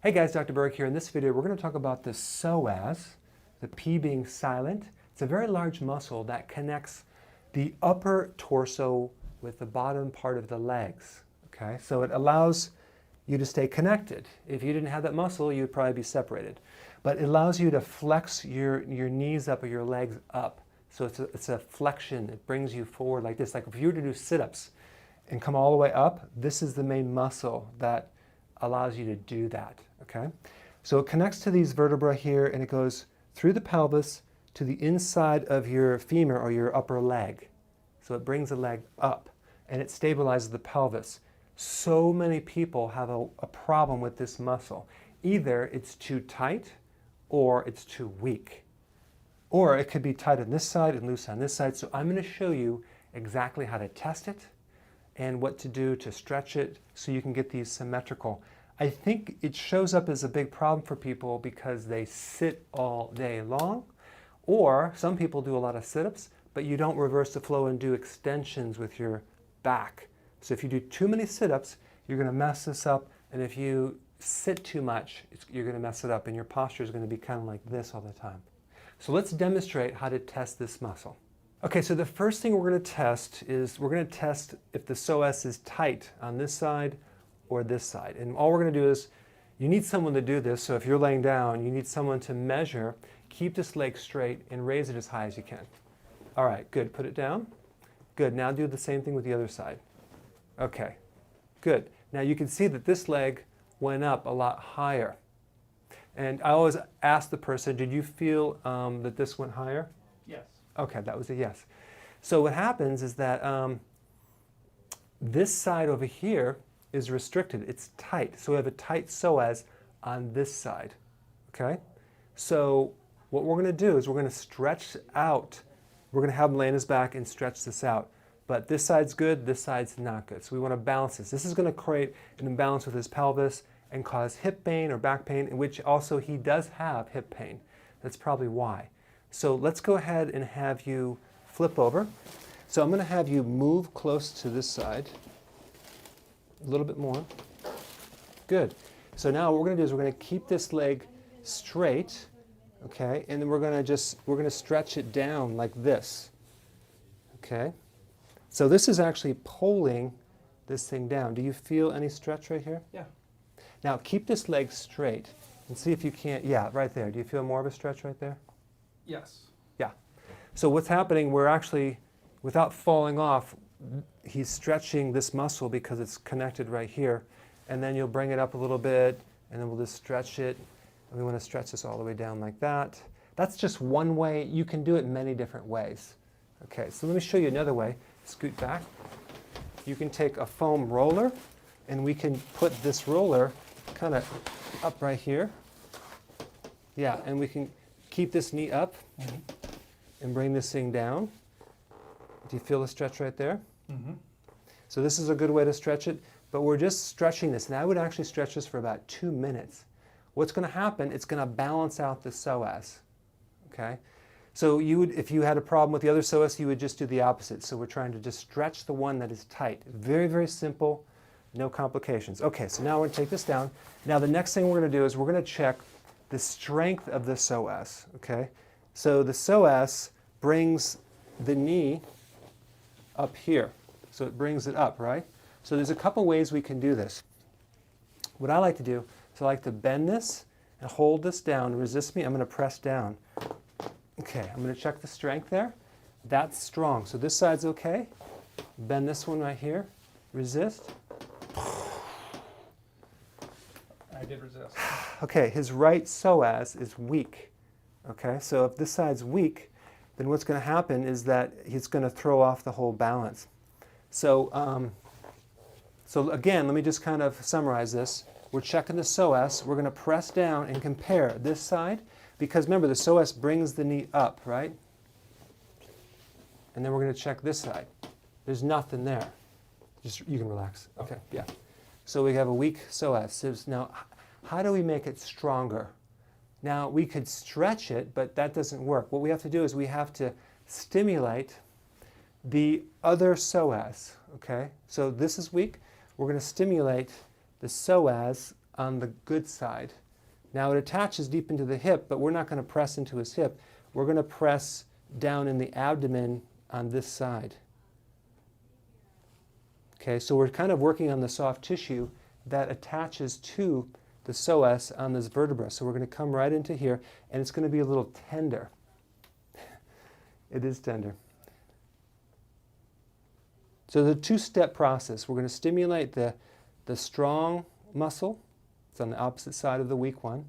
Hey guys, Dr. Berg here. In this video, we're going to talk about the psoas, the P being silent. It's a very large muscle that connects the upper torso with the bottom part of the legs. Okay, so it allows you to stay connected. If you didn't have that muscle, you'd probably be separated. But it allows you to flex your knees up or your legs up. So it's a flexion. It brings you forward like this. Like if you were to do sit-ups and come all the way up, this is the main muscle that allows you to do that. Okay, so it connects to these vertebrae here, and it goes through the pelvis to the inside of your femur or your upper leg. So it brings the leg up and it stabilizes the pelvis. So many people have a problem with this muscle. Either it's too tight or it's too weak. Or it could be tight on this side and loose on this side. So I'm going to show you exactly how to test it and what to do to stretch it so you can get these symmetrical. I think it shows up as a big problem for people because they sit all day long, or some people do a lot of sit-ups, but you don't reverse the flow and do extensions with your back. So if you do too many sit-ups, you're going to mess this up, and if you sit too much, you're going to mess it up, and your posture is going to be kind of like this all the time. So let's demonstrate how to test this muscle. Okay, so the first thing we're going to test is we're going to test if the psoas is tight on this side or this side. And all we're going to do is, you need someone to do this, so if you're laying down, you need someone to measure, keep this leg straight, and raise it as high as you can. All right, good, put it down. Good, now do the same thing with the other side. Okay, good. Now you can see that this leg went up a lot higher. And I always ask the person, did you feel that this went higher? Yes. Okay, that was a yes. So what happens is that this side over here is restricted. It's tight. So we have a tight psoas on this side. Okay? So what we're going to do is we're going to stretch out. We're going to have him lay on his back and stretch this out. But this side's good, this side's not good. So we want to balance this. This is going to create an imbalance with his pelvis and cause hip pain or back pain, in which also he does have hip pain. That's probably why. So let's go ahead and have you flip over. So I'm going to have you move close to this side. A little bit more. Good. So now what we're going to do is we're going to keep this leg straight, okay, and then we're going to stretch it down like this. Okay? So this is actually pulling this thing down. Do you feel any stretch right here? Yeah. Now keep this leg straight and see if you can't, yeah, right there. Do you feel more of a stretch right there? Yes. Yeah. So what's happening, we're actually, without falling off, he's stretching this muscle because it's connected right here. And then you'll bring it up a little bit, and then we'll just stretch it. And we want to stretch this all the way down like that. That's just one way. You can do it many different ways. Okay, so let me show you another way. Scoot back. You can take a foam roller, and we can put this roller kind of up right here. Yeah, and we can keep this knee up and bring this thing down. Do you feel the stretch right there? Mm-hmm. So this is a good way to stretch it, but we're just stretching this, and I would actually stretch this for about 2 minutes. What's going to happen, it's going to balance out the psoas, okay? So you would, if you had a problem with the other psoas, you would just do the opposite. So we're trying to just stretch the one that is tight. Very, very simple, no complications. Okay, so now we're going to take this down. Now the next thing we're going to do is we're going to check the strength of the psoas, okay? So the psoas brings the knee up here. So it brings it up, right? So there's a couple ways we can do this. What I like to do is I like to bend this and hold this down. Resist me. I'm going to press down. Okay, I'm going to check the strength there. That's strong. So this side's okay. Bend this one right here. Resist. I did resist. Okay, his right psoas is weak. Okay, so if this side's weak, then what's going to happen is that he's going to throw off the whole balance. So, so again, let me just kind of summarize this. We're checking the psoas. We're going to press down and compare this side, because remember, the psoas brings the knee up, right? And then we're going to check this side. There's nothing there. Just, you can relax. Okay, yeah. So we have a weak psoas. Now, how do we make it stronger? Now, we could stretch it, but that doesn't work. What we have to do is we have to stimulate the other psoas, okay? So this is weak. We're going to stimulate the psoas on the good side. Now it attaches deep into the hip, but we're not going to press into his hip. We're going to press down in the abdomen on this side. Okay, so we're kind of working on the soft tissue that attaches to the psoas on this vertebra. So we're going to come right into here, and it's going to be a little tender. It is tender. So the two-step process. We're going to stimulate the strong muscle. It's on the opposite side of the weak one.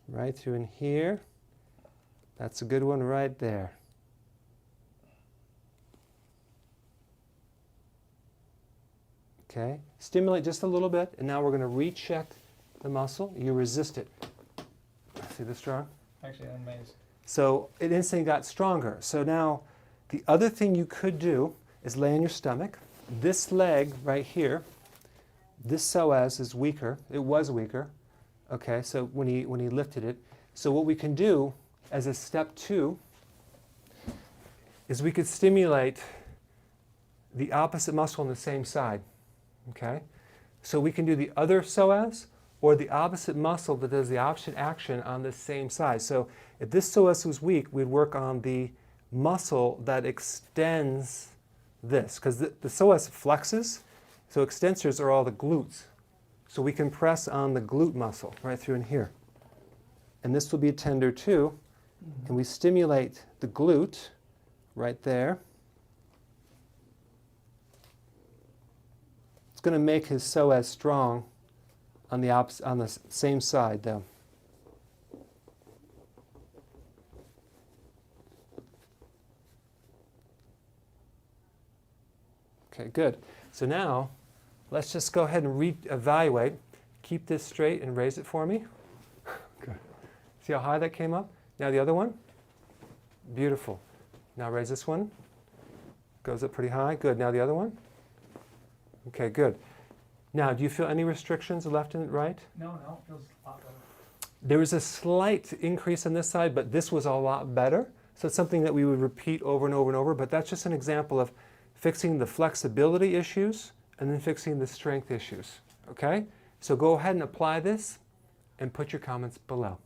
Right through in here. That's a good one right there. Okay, stimulate just a little bit, and now we're going to recheck the muscle. You resist it. See this strong? Actually, I'm amazed. So it instantly got stronger. So now the other thing you could do is lay on your stomach. This leg right here, this psoas is weaker. It was weaker. Okay, so when he lifted it. So what we can do as a step 2 is we could stimulate the opposite muscle on the same side. Okay, so we can do the other psoas or the opposite muscle that does the opposite action on the same side. So if this psoas was weak, we'd work on the muscle that extends this, because the psoas flexes, so extensors are all the glutes. So we can press on the glute muscle right through in here. And this will be tender too. And we stimulate the glute right there. It's going to make his psoas strong on the same side though. Okay, good. So now let's just go ahead and re-evaluate. Keep this straight and raise it for me. Good. See how high that came up? Now the other one. Beautiful. Now raise this one. Goes up pretty high. Good. Now the other one. Okay, good. Now, do you feel any restrictions left and right? No, it feels a lot better. There was a slight increase on this side, but this was a lot better. So it's something that we would repeat over and over and over, but that's just an example of fixing the flexibility issues and then fixing the strength issues. Okay? So go ahead and apply this and put your comments below.